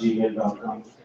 @gmail.com,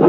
2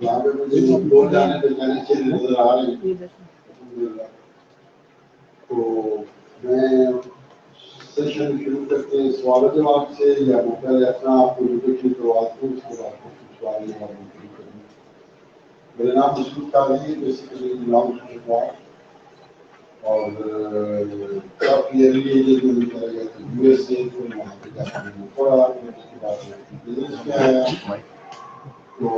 یہاں پہ مجھے دو جانے پہچانے چیز نظر آ رہی ہیں الحمدللہ. تو میں سیشن شروع کرتے ہیں سوال و جواب سے یا پہلے اپنا آپ کو انٹروڈکشن کرواتے ہیں اس کے بعد کچھ سوال و جواب شروع کریں گے. میرا نام مشکور قاضی ہے, بیسیکلی نام شکوا اور کافی ارلی ایج میں چلا گیا تھا یو ایس اے کو وہاں پہ جا کے تھوڑا اس کے بعد بزنس میں آیا. تو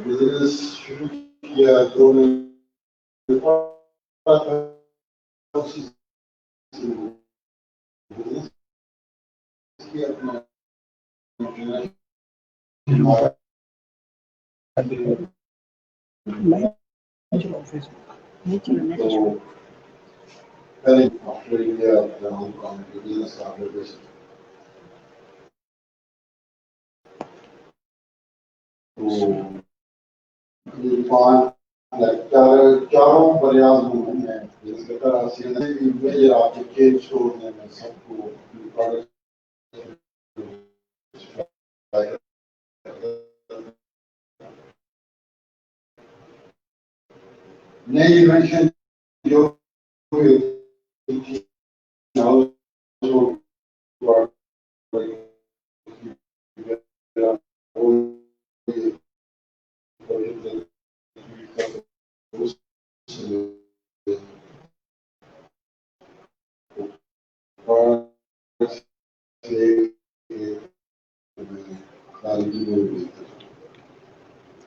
بزنس شروع کیا تو چاروں بریاض ممکن ہے جس کے طرح سے آپ کے کیک اسٹور میں سب کو نئی انویشن جو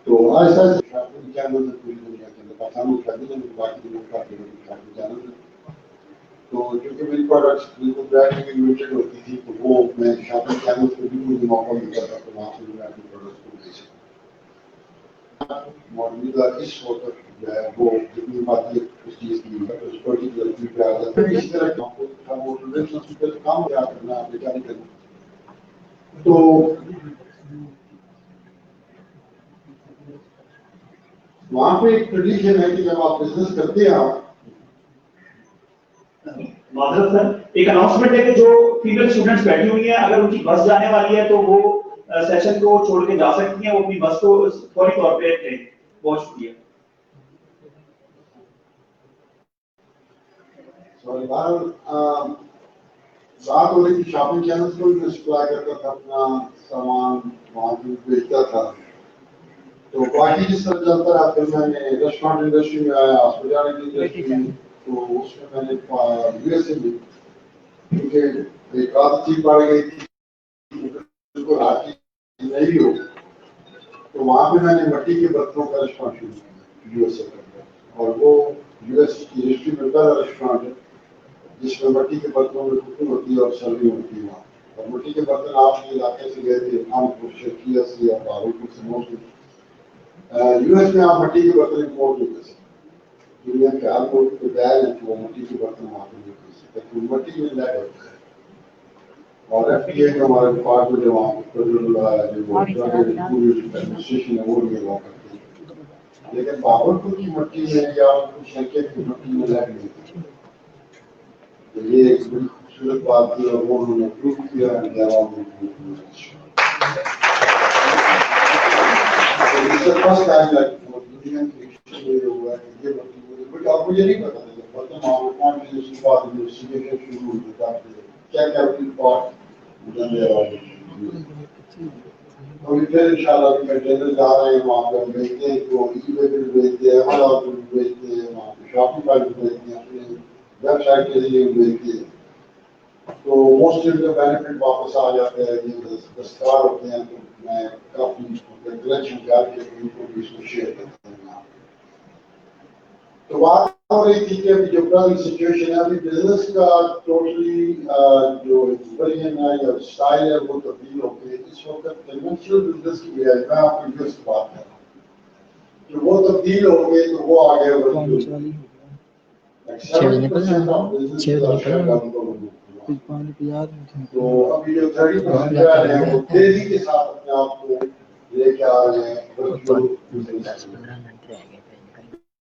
تو ایسا پوری دنیا کے اندر پاکستان میں باقی دنیا کا جانا. تو کیونکہ میری پروڈکٹس بالکل برانڈ لمیٹڈ ہوتی تھی تو وہ میں شاپنگ چینل پہ بھی مجھے موقع ملتا تھا تو وہاں سے میں اپنے پروڈکٹس کو بیچ سکتا. موجودہ اس وقت جو ہے وہ جتنی بات اس چیز کی اس پرٹیکولر فیلڈ پہ آ جاتا ہے. اسی طرح کام کیا کرنا بیچاری کرنا. تو وہاں پہ ایک ٹریڈیشن ہے کہ جب آپ بزنس کرتے ہیں آپ معذرت سر, ایک اناؤنسمنٹ ہے کہ جو فیمیل اسٹوڈنٹس بیٹھی ہوئی ہیں اگر ان کی بس جانے والی ہے تو وہ سیشن کو چھوڑ کے جا سکتی ہیں, وہ اپنی بس کو فوری طور پہ لیں. بہت شکریہ. بات ہو رہی تھی شاپنگ چینلس کو بھی میں سپلائی کرتا تھا, اپنا سامان وہاں پہ بیچتا تھا. تو باقی جس طرح چلتا رہا پھر میں نے ریسٹورینٹ انڈسٹری میں آیا, ہاسپٹالٹی انڈسٹری میں, تو اس میں میں نے یو ایس اے میں کیونکہ ایک عادت سی پڑ گئی تھی بالکل ہاتھی نہیں ہو, تو وہاں پہ میں نے مٹی کے برتنوں کا ریسٹورینٹ شروع کیا یو ایس اے کا. اور وہ یو ایس کی ہسٹری میں پہلا ریسٹورینٹ ہے جس میں مٹی کے برتنوں میں کوکنگ ہوتی ہے اور سروس ہوتی ہے وہاں. اور مٹی کے برتن آپ کے علاقے سے گئے تھے کانپور شرقیہ سے یا بہاولپور سے موسٹلی. یو ایس میں آپ مٹی کے برتن امپورٹ نہیں کر سکتے. دنیا کے ہر ملک کے بیل ہیں کہ وہ مٹی کے برتن وہاں پہ نہیں کر سکتے, مٹی میں لیک ہوتا ہے. اور ایف ڈی اے کا ہمارا ڈپارٹمنٹ ہے وہاں پہ ایڈمنسٹریشن ہے وہ نہیں ہوا کرتی ہے. لیکن بہاولپور کی مٹی میں یا شرقیہ کی مٹی میں لیک نہیں ہوتی. تو یہ ایک بڑی خوبصورت بات تھی اور وہ انہوں نے پروو کیا ہے. فرسٹ ٹائم دنیا کی ہسٹری میں ہوا ہے کہ یہ بٹ آپ مجھے نہیں پتا تھا برتن وہاں پہ اس کے بعد انویسٹیگیشن شروع ہوئی تھا کیا کیا پارٹ ابھی پھر ان شاء اللہ کنٹینر جا رہے ہیں وہاں پہ ہم بیچتے ہیں تو ای بے پہ بھی بیچتے ہیں, امازون پہ بھی بیچتے ہیں, وہاں پہ شاپنگ پہ بھی بیچتے ہیں, اپنے ویب سائٹ کے ذریعے بھی بیچتے ہیں. تو موسٹلی کا بینیفٹ واپس آ جاتا ہے. یہ دستکار ہوتے ہیں تو میں کافی کلیکشن کر کے ان کو بھی اس کو شیئر کرتا ہوں. تو بات ہو رہی تھی کہ ابھی جو کرنٹ سچویشن ہے ابھی بزنس کا ٹوٹلی جو ایکسپیرینس ہے یا اسٹائل ہے وہ تبدیل ہو گئی. اس وقت کنونشنل بزنس کی بجائے میں آپ کو یوز بات کر رہا ہوں کہ وہ تبدیل ہو گئی تو وہ آگے تو ابھی جو 30% ہیں وہ تیزی کے ساتھ اپنے آپ کو لے کے آ رہے ہیں ورچوئل بزنس.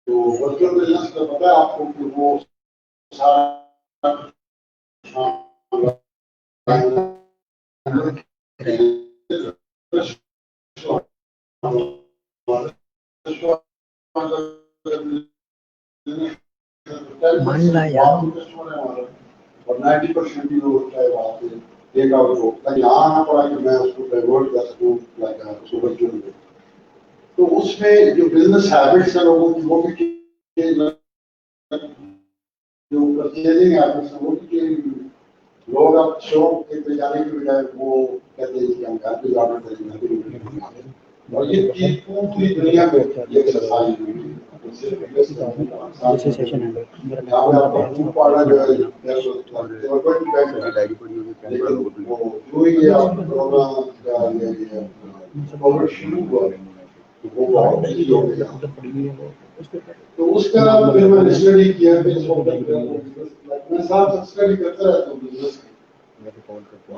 تو ورچوئل بزنس کا پتہ ہے آپ کو کہ وہ سارا اور 90% بھی لوگ ہوتا ہے وہاں سے ٹیک آؤٹ ہو تاکہ یہاں آنا پڑا کہ میں اس کو ڈائیورٹ کر سکوں اس کو بچوں میں. تو اس میں جو بزنس ہیبٹس ہیں لوگوں کی وہ بھی جو پرچیزنگ ہیبٹس ہیں وہ بھی لوگ اب شوق پہ جانے کے بجائے وہ کہتے ہیں کہ ہم گھر پہ آرڈر کریں. اور یہ چیز پوری دنیا میں یہ ایکسرسائز ہوئی ہے. تو اس کا پھر میں نے اسٹڈی کیا میں ساتھ اسٹڈی کرتا رہتا ہوں بزنس کی.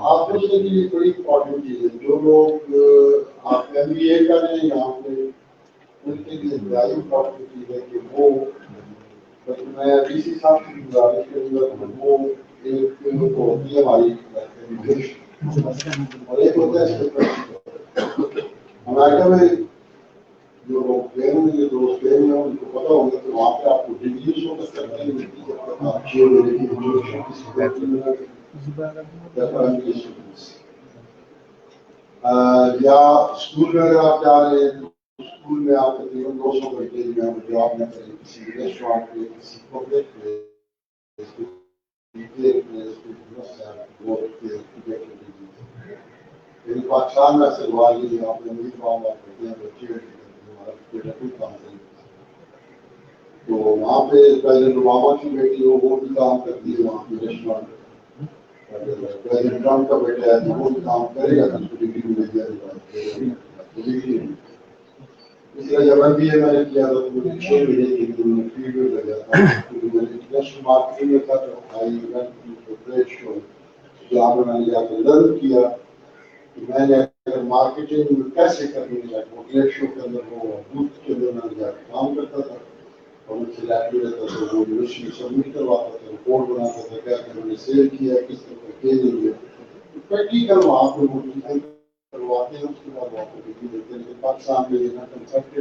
آپ کو کے لیے بڑی امپورٹنٹ چیز ہے. جو لوگ آپ ایم بی اے کر رہے ہیں یہاں پہ ان کے لیے زیادہ امپورٹنٹ چیز ہے کہ وہ میں ڈی سی صاحب کی گزارش کروں گا کہ وہ ایک ہوتی ہے ہماری اور ایک ہوتا ہے امریکہ میں جو لوگ گئے ہوں گے دوست گئے ہیں ان کو پتا ہوگا کہ وہاں پہ آپ کو ڈگری شو کر سکتے ہیں یا اسکول میں اگر آپ جا رہے ہیں تو اسکول میں آپ تقریباً 200 گھنٹے میں جاب نہ کریں کسی ریسٹورینٹ پہ کسی پبلک پلیس لیکن پاکستان میں سلوار لی آپ نے امید کام کرتے ہیں بچے کام کریں. تو وہاں پہ پریزیڈنٹ اوباما کی بیٹی ہو وہ بھی کام کرتی ہے وہاں پہ ریسٹورینٹ میں. پریزیڈنٹ ٹرمپ کا بیٹا ہے وہ بھی کام کرے گا تو ڈگری مل جائے ڈگری. اس طرح جب ایم بی اے میں نے کیا تھا تو 6 مہینے کے لیے میں فیلڈ میں لگا تھا. انٹرنیشنل مارکیٹنگ میں تھا تو ٹریڈ شو جہاں میں نے جا کے لرن کیا کہ میں نے اگر مارکیٹنگ کیسے کرنی ہے وہ ٹریڈ شو کے اندر وہ بوتھ کے اندر میں جا کے کام کرتا تھا اور ان سے لیٹر لیتا تھا وہ یونیورسٹی سبمٹ کرواتا تھا رپورٹ بناتا تھا کیا کہ میں نے سیل کیا کس طرح کے لیے پریکٹیکل وہاں پہ وہ چیزیں کرواتے ہیں. اس کے بعد وہاں پہ ڈگری دیتے ہیں. لیکن پاکستان میں یہ کنسپٹ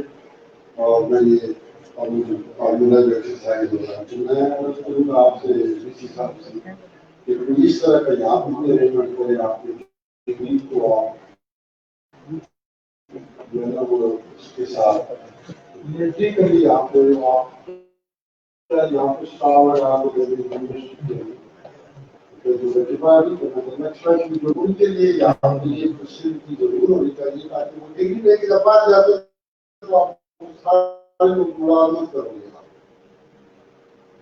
اور میں یہ فارمولا جو ایکسرسائز ہو رہا ہے تو میں عرض کروں گا آپ سے اسی حساب سے کہ اس طرح کا یہاں پہ ارینجمنٹ کریں آپ کے ڈگری کو آپ جو ہے نا وہ اس کے ساتھ پریکٹیکلی یہاں پہ آپ یہاں پہ اسٹار آپ کو یونیورسٹی ان کے لیے یہاں پہ یہ فیسلٹی ضرور ہونی چاہیے تاکہ وہ ڈگری لے کے جب باہر جاتے تو آپ سارے لوگ ملازمت کرو گے.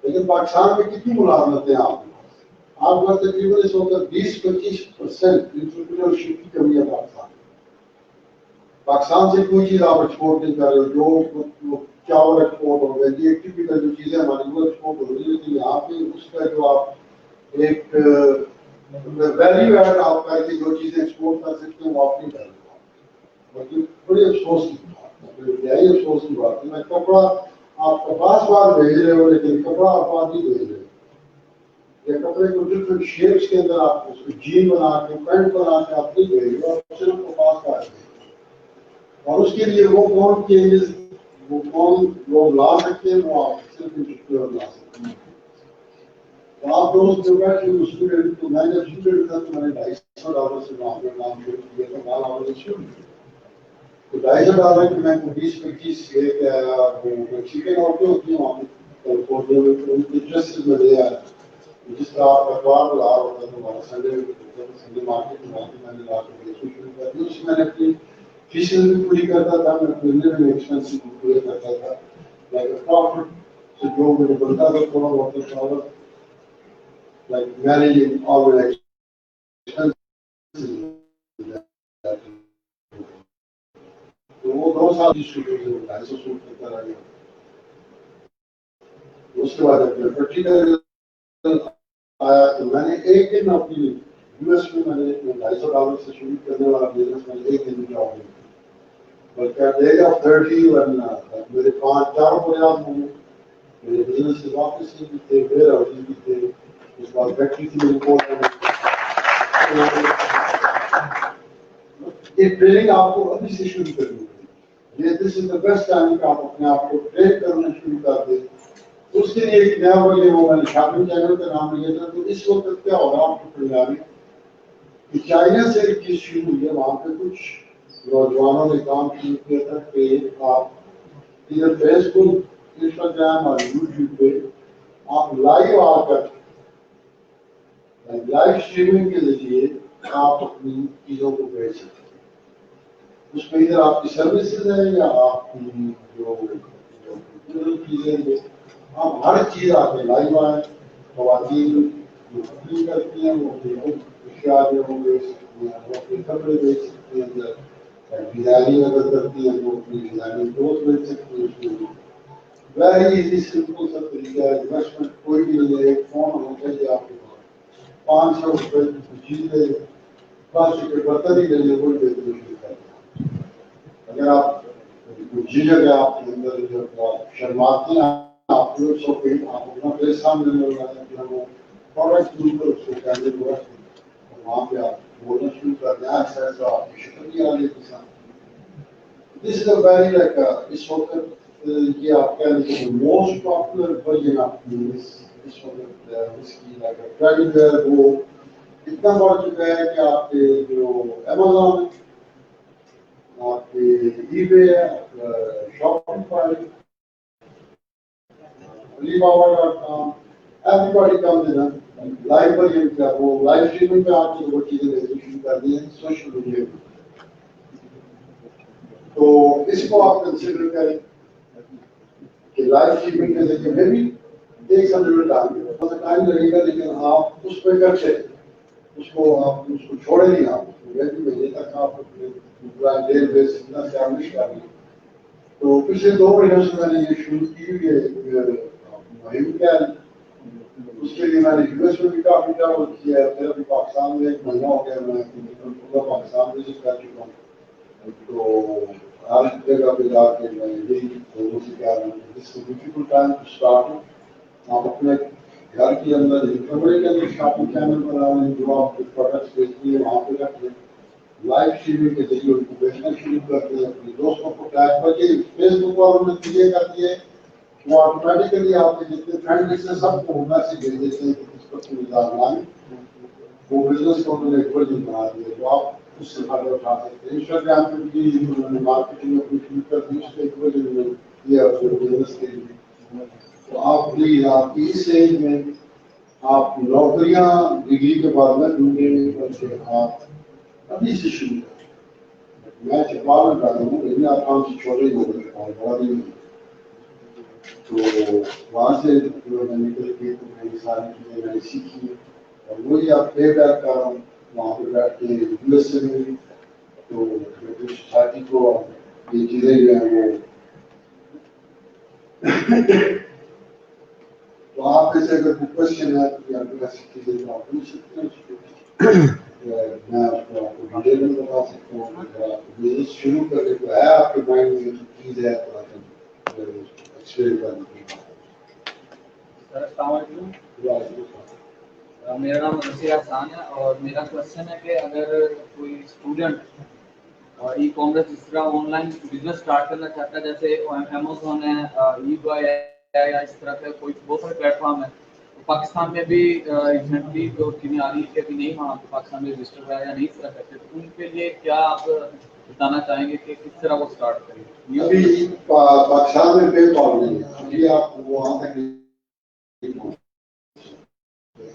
لیکن پاکستان میں کتنی ملازمتیں آپ کا تقریباً اس وقت 20-25% انٹرپرینورشپ کی کمی ہے پاکستان سے کوئی چیز آپ ایکسپورٹ نہیں کر رہے جو چاول ایکسپورٹ ہو گئے یہ ٹپیکل جو چیزیں ہماری وہ ایکسپورٹ ہو رہی ہے. لیکن یہاں پہ اس کا جو آپ ایک ویلیو ایڈ آپ کر کے جو چیزیں ایکسپورٹ کر سکتے ہیں وہ آپ نہیں کر رہے. بڑی افسوس کی بات ہے افسوس کی بات ہے. میں کپڑا آپ کپاس بار بھیج رہے ہو لیکن کپڑا آپ نہیں بھیج رہے. یہ کپڑے کو ڈفرنٹ شیپس کے اندر آپ اس کو جین بنا کے پینٹ بنا کے آپ نہیں بھیج رہے اور صرف کپاس کا ہے. اور اس کے لیے وہ کون چینجز وہ کون لوگ لا سکتے ہیں وہ آپ صرف انٹرپرینور لا سکتے ہیں. تو آپ دوست جو بیٹھے اسٹوڈنٹ تو میں جب اسٹوڈنٹ تھا تو میں نے $250 سے وہاں پہ کام شروع کیا تھا. مال آمدنی شروع تو $250 کی میں 20-25 لے کے آیا. وہ چکن عورتیں ہوتی ہیں وہاں پہ ان کے ڈریسز میں لے آیا. جس طرح آپ کا اتوار بازار ہوتا ہے ہمارا سنڈے مارکیٹ میں نے لا کے بیچنا شروع کر دیا. اس میں نے اپنی فیسز بھی پوری کرتا تھا. میں اپنے لیونگ ایکسپینسز بھی پورے کرتا تھا. لائک پروفٹ سے جو مجھے بنتا تھا تھوڑا بہت تھا like managing all the expenses. تو وہ 2 سال کی شروع سے 250 سوٹ کرتا رہ گیا. اس کے بعد جب پریکٹیکل آیا تو میں نے ایک دن اپنی یو ایس میں نے $250 سے شروع کرنے والا بزنس میں ایک دن جاب لیا. بلکہ ایج آف 30 میرے 5-4 بنیاد ہوں میرے بزنس کے آفس بھی تھے ویئر ہاؤسز بھی تھے. اس بعد فیکٹری کی رپورٹ یہ ٹریننگ آپ کو ابھی سے شروع کرنی ہے. یہ دس از دا بیسٹ ٹائم کہ آپ اپنے آپ کو ٹرین کرنا شروع کر دیں. اس کے لیے ایک نیا ورژن وہ میں نے شاپنگ چینل کا نام لیا تھا. تو اس وقت کیا ہوگا آپ کو پنجابی کہ چائنا سے ایک چیز شروع ہوئی ہے, وہاں پہ کچھ نوجوانوں نے کام شروع کیا تھا کہ آپ ادھر فیس بک, انسٹاگرام اور یوٹیوب پہ آپ لائیو آ کر لائیو اسٹریمنگ کے ذریعے آپ اپنی چیزوں کو بیچ سکتے ہیں. اس میں ادھر آپ کی سروسز ہے یا آپ کی جو چیزیں ہیں, آپ ہر چیز آپ کے لائیو آئیں. خواتین جو کوکنگ کرتی ہیں وہ اشیاء جو وہ بیچ سکتی ہیں, وہ اپنے کپڑے بیچ سکتی ہیں, ڈیزائننگ اگر کرتی ہیں تو اپنی ڈیزائننگ کلوتھ بیچ سکتی ہیں. اس میں ویری ایزی سمپل سا طریقہ ہے, انویسٹمنٹ کوئی بھی نہیں ہے. ایک فون ہونا چاہیے آپ کے پاس, 500 روپئے کی چیز ہے, پلاسٹک کے برتن ہی لے لیں, کوئی بہترین شروع کرتے ہیں. اگر آپ جھجک ہے آپ کے اندر, جب آپ شرماتے ہیں آپ کو سو کہ آپ اپنا پیسہ سامنے لے رہے ہیں کہ ہم پروڈکٹ یوز کر اس کو کہنے کو رکھتے ہیں, وہاں پہ آپ بولنا شروع کر دیں ایسا ایسا آپ کی شکل نہیں آ رہی ہے کسان. This is a very like اس وقت یہ آپ کہہ لیں کہ موسٹ پاپولر ورژن آف اس وقت اس کی ٹرینڈ جو ہے وہ اتنا بڑھ چکا ہے کہ آپ کے جو امیزون, آپ کے eBay, Shopify, Alibaba, everybody comes in live version کا وہ لائیو اسٹریمنگ پہ آپ کو وہ چیزیں دیکھنی شروع کر دی ہیں سوشل میڈیا پہ. تو اس کو آپ کنسیڈر کریں کہ لائیو اسٹریمنگ کے ذریعے میں بھی ایک سمجھ ٹائم لگے گا, لیکن آپ اس پہ کرتے اس کو آپ اس کو چھوڑے نہیں, آپ مہینے تک آپ پورا ڈیل بیس اتنا اسٹیبلش کر لیں. تو پچھلے 2 مہینوں سے میں نے یہ شروع کی ہوئی ہے مہم کیا ہے. اس کے لیے میں نے یو ایس میں بھی کافی ٹریول کیا ہے, پھر ابھی پاکستان میں 1 مہینہ ہو گیا, میں پورا پاکستان وزٹ کر چکا ہوں. تو ہر جگہ پہ جا کے میں یہی لوگوں سے کہہ رہا ہوں کہ this is beautiful time to start. آپ اپنے گھر کے اندر کمرے کے اندر شاپنگ چینل بنا لیں, جو آپ کے پروڈکٹس بیچتی ہیں وہاں پہ رکھ لیں, لائیو اسٹریمنگ کے ذریعے ان کو بیچنا شروع کر دیں. اپنے دوستوں کو ٹیگ کر کے فیس بک پر انہوں نے چیزیں کر دیے, وہ آٹومیٹیکلی آپ کے جتنے فرینڈ لسٹ ہیں سب کو میسج بھیج دیتے ہیں کہ اس پر کوئی اظہار لائیں. وہ بزنس کو انہوں نے ایک ورژن بنا دیا جو آپ اس سے فائدہ اٹھا سکتے ہیں. انسٹاگرام پہ بھی انہوں نے مارکیٹنگ میں کچھ شروع کر دی, اس کے ایک ورژن میں کیا بزنس کے لیے. تو آپ پلیز آپ کی اس ایج میں آپ نوکریاں ڈگری کے بعد میں ڈھونڈیں, آپ ابھی سے شروع کریں. میں چپال میں ڈالوں ہوں, لیکن آپ کام سے چھوٹے ہی ہو گئے, بڑا بھی نہیں. تو وہاں سے میں نکل کے میں یہ ساری چیزیں میں نے سیکھی, اور وہی آپ پے بیک کر رہا ہوں وہاں پہ بیٹھ کے یو ایس سے میں. تو سوسائٹی کو یہ چیزیں جو ہیں وہ تو آپ میں سے اگر کوئی کوشچن ہے تو آپ کو ایسی چیزیں جو آپ پوچھ سکتے ہیں, میں آپ کو ڈیٹیل میں بتا سکتا ہوں. اگر آپ بزنس شروع کرنے کو ہے آپ کے مائنڈ میں جو چیز ہے تو آپ ایکسپلین کرنے کی. سر السلام علیکم, میرا نام نصیر احسان ہے, اور میرا کوشچن ہے کہ اگر کوئی اسٹوڈنٹ ای کامرس جس طرح آن لائن بزنس اسٹارٹ کرنا چاہتا ہے, جیسے امیزون ہے, ای بائی ہے, یا اس طرح کے کوئی بہت سارے پلیٹ فارم ہیں. پاکستان میں بھی ریسنٹلی جو چیزیں آ رہی ہے کہ ابھی نہیں وہاں پاکستان میں رجسٹر ہے یا نہیں اس طرح کرتے, تو ان کے لیے کیا آپ بتانا چاہیں گے کہ کس طرح وہ اسٹارٹ کریں؟ ابھی پاکستان میں پے پال نہیں ہے, ابھی آپ وہاں تک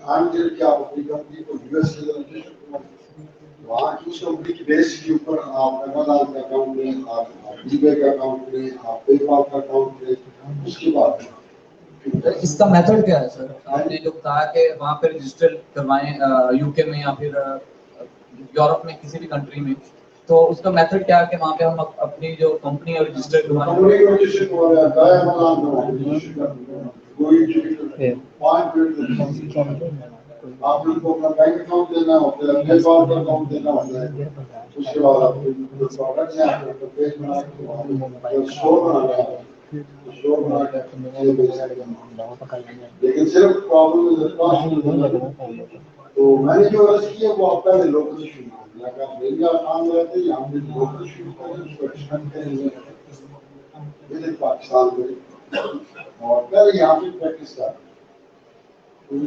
انٹل کہ آپ اپنی کمپنی کو یو ایس سے رجسٹر کریں, وہاں کی اس کمپنی کی بیس کے اوپر آپ امیزون کا اکاؤنٹ لیں, آپ ای بے کا اکاؤنٹ لیں, آپ پے پال کا اکاؤنٹ لیں. اس کے بعد اس کا میتھڈ کیا ہے سر؟ آپ نے جو کہا کہ وہاں پہ رجسٹر کروائیں یو کے میں یا پھر یورپ میں کسی بھی کنٹری میں, تو اس کا میتھڈ کیا ہے کہ وہاں پہ ہم اپنی جو کمپنی ہے رجسٹر کروائیں؟ کمپنی کو رجسٹر کروایا جائے, امیزون کوئی آپ لوگوں کو اپنا بینک اکاؤنٹ دینا ہوتا ہے, پے پال کا اکاؤنٹ دینا ہوتا ہے. اس کے بعد آپ کو پروڈکٹ ہیں, آپ کو پیج بنا کے اسٹور بنانا ہے, اسٹور بنا کے لیکن صرف پرابلم. تو میں نے جو عرض کیا وہ آپ پہلے لوکل شروع کریں, اگر آپ میرا کام رہتے ہیں ہم لوکل شروع کریں, اس کو ایکسپینڈ کریں ود ان پاکستان میں, اور پہلے یہاں پہ پریکٹس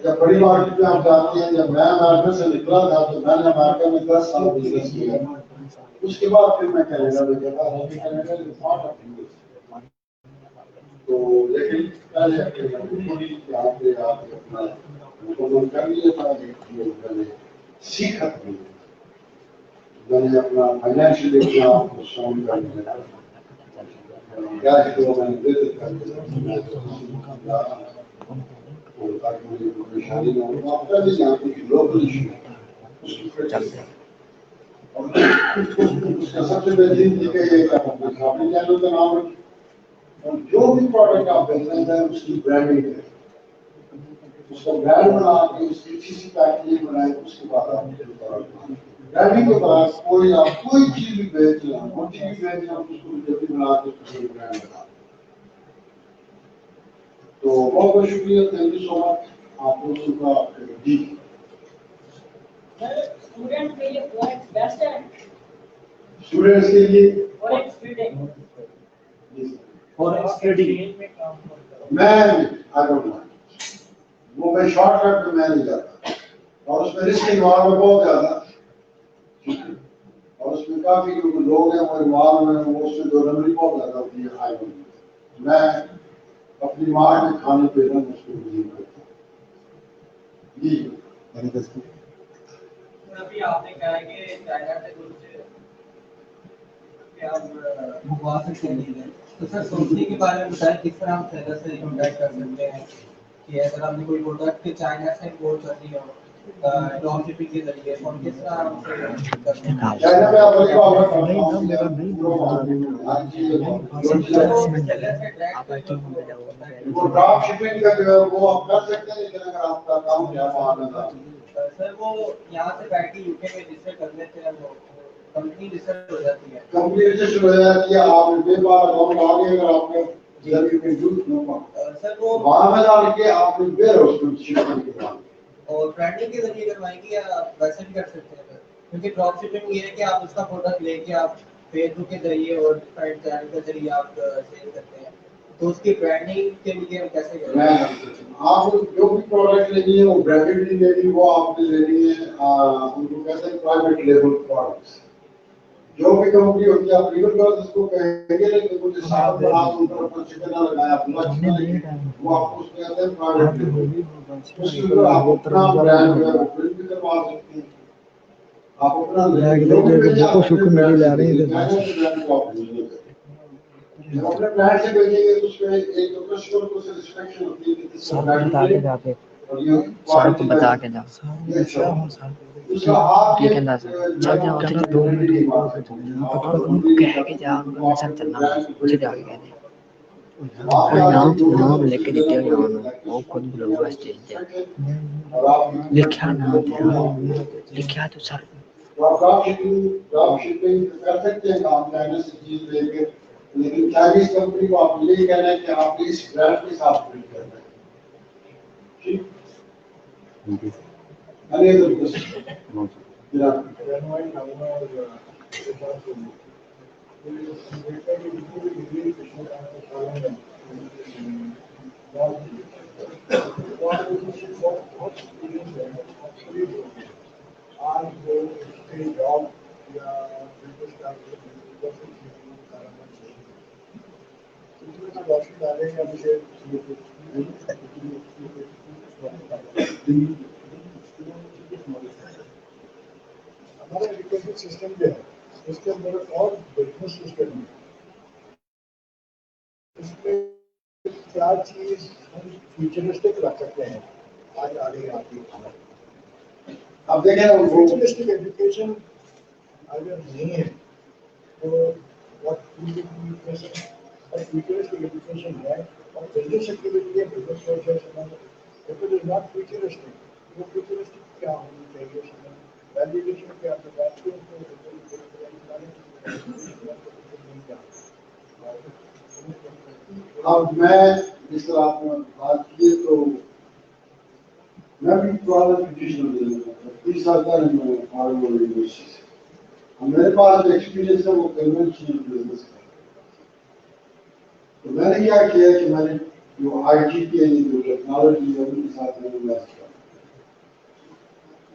جب بڑی مارکیٹ میں آپ جاتے ہیں, جب میں امریکہ سے نکلا تھا تو میں نے امریکہ میں 10 سال بزنس کیا, اس کے بعد پھر میں کینیڈا میں گیا, حالانکہ Canada is not a business. تو لیکن پہلے یہاں پہ آپ اپنا مکمل کر لیا تھا, میں نے سیکھا تھا, میں نے اپنا فائنینشیل اپنا آپ کو سٹرانگ کر لیا, کیا ہے تو میں نے بزنس کر لیا, اور تاکہ مجھے کوئی پریشانی نہ ہو. آپ کا بھی یہاں پہ لوکل ایشو ہے, اس کا سب سے بہترین طریقہ یہ ہے کہ آپ اپنے شاپنگ چینل کا نام رکھیں, اور جو بھی پروڈکٹ آپ بیچنا چاہیں اس کی برانڈنگ کریں, اس کا برانڈ بنا کے اس کی اچھی سی پیکیجنگ بنائیں, اس کے بعد آپ برانڈنگ کے بعد کوئی آپ کوئی چیز بھی بیچ رہے ہیں, کوئی چیز بھی بیچ رہے ہیں, اس کو جلدی بنا کے اس کو برانڈ بنا. تو بہت بہت شکریہ, تھینک یو سو مچ. آپ لوگوں کا جی اسٹوڈنٹ کے لیے فوریکس بیسٹ ہے, اسٹوڈنٹس کے لیے فوریکس ٹریڈنگ فوریکس ٹریڈنگ میں شارٹ کٹ میں نہیں جاتا, اور اس میں رسک انوالو بہت زیادہ, اور اس میں کافی لوگ ہیں وہ انوالو ہیں, وہ اس میں دو نمبری بہت زیادہ ہوتی ہے. میں اپنی ماں کے کھانے پہ اس کو بلیو کرتا ہوں. جی ابھی آپ نے کہا کہ چائنا سے کچھ آپ منگوا سکتے ہیں, تو سر سوچنے کے بارے میں بتائیں کس طرح ہم سیلر سے کانٹیکٹ کر سکتے ہیں, کہ اگر ہم نے کوئی پروڈکٹ چائنا سے امپورٹ کرنی ہو ڈراپ شپنگ کے ذریعے, تو ہم کس طرح ہم سے کرتے ہیں. چائنا میں آپ بڑی بات کرتا ہوں, وہ ڈراپ شپنگ کا جو ہے وہ آپ کر سکتے ہیں, لیکن اگر آپ کا کام کیا سر وہ یہاں سے بیٹھ کے یو کے میں رجسٹر کر لیتے ہیں, وہ کمپنی رجسٹر ہو جاتی ہے, کمپنی رجسٹر ہو جاتی ہے, آپ بے بار اکاؤنٹ آگے اگر آپ نے سر وہ وہاں میں ڈال کے آپ نے ویئر ہاؤس میں شپمنٹ کروانا, اور برانڈنگ کے ذریعے کروائیں گے یا ویسے بھی کر سکتے ہیں. کیونکہ ڈراپ شپنگ یہ ہے کہ آپ اس کا پروڈکٹ لے کے آپ فیس بک کے ذریعے اور ڈفرینٹ چینل کے ذریعے آپ سیل کرتے ہیں, تو اس کی برانڈنگ کے لیے ہم کیسے کریں. آپ جو بھی پروڈکٹ لینی ہے وہ برانڈیڈ نہیں لینی, وہ آپ نے لینی ہے ان کو کہتے ہیں پرائیویٹ لیبل پروڈکٹس. جو بھی کمپنی ہوتی ہے آپ لیبل پر اس کو کہیں گے, لیکن مجھے صاحب پر آپ ان پر چکن نہ لگایا, وہ آپ کو اس میں کہتے ہیں پرائیویٹ لیبل. اس کے اوپر آپ اپنا برانڈ جو ہے وہ پرنٹ بھی کروا سکتے ہیں, آپ اپنا جب اپنے برانڈ سے بھیجیں گے تو اس میں ایک تو کسٹمر کو سیٹسفیکشن ہوتی ہے کہ اس کا برانڈ ہے, اور یہ بتا کے جا دوسرا آپ یہ کہنا سر چل جاؤ چل 2 منٹ کہہ کے جا سر چلنا مجھے جا کے کہہ دے نام لے کے دیتے ہو جاؤ, وہ خود بلوگا اسٹیج پہ لکھا نام تیرا لکھا تو سر. تو آپ ڈراپ شپنگ کر سکتے ہیں آپ چائنا سے چیز لے کے, لیکن چائنیز کمپنی کو آپ یہ کہنا ہے کہ آپ اس برانڈ کے ساتھ ڈیل کرنا ہے. ٹھیک ہمارا ایجوکیشن سسٹم جو ہے اس کے اندر اور بزنس سسٹم ہے, اس میں کیا چیز ہم فیوچرسٹک رکھ سکتے ہیں آج آگے آتی ہے. اب دیکھیں فیوچرسٹک ایجوکیشن اگر نہیں ہے تو فیوچرسٹک ایجوکیشن ہے اور بزنس ایکٹیویٹی ہے, بزنس پروسیس ناٹ فیوچرسٹک. وہ فیوچرسٹک کیا ہونی چاہیے, ویلیڈیشن کیا اب میں جس طرح آپ نے بات کی تو میں بھی پرانا پوزیشن 30 سال پہلے میں یونیورسٹی سے, میرے پاس جو ایکسپیرینس ہے وہ کنونشنل بزنس کا. تو میں نے کیا کیا کہ میں نے جو آئی ٹی کی جو ٹیکنالوجی ہے ان کے ساتھ میں نے انویسٹ کیا.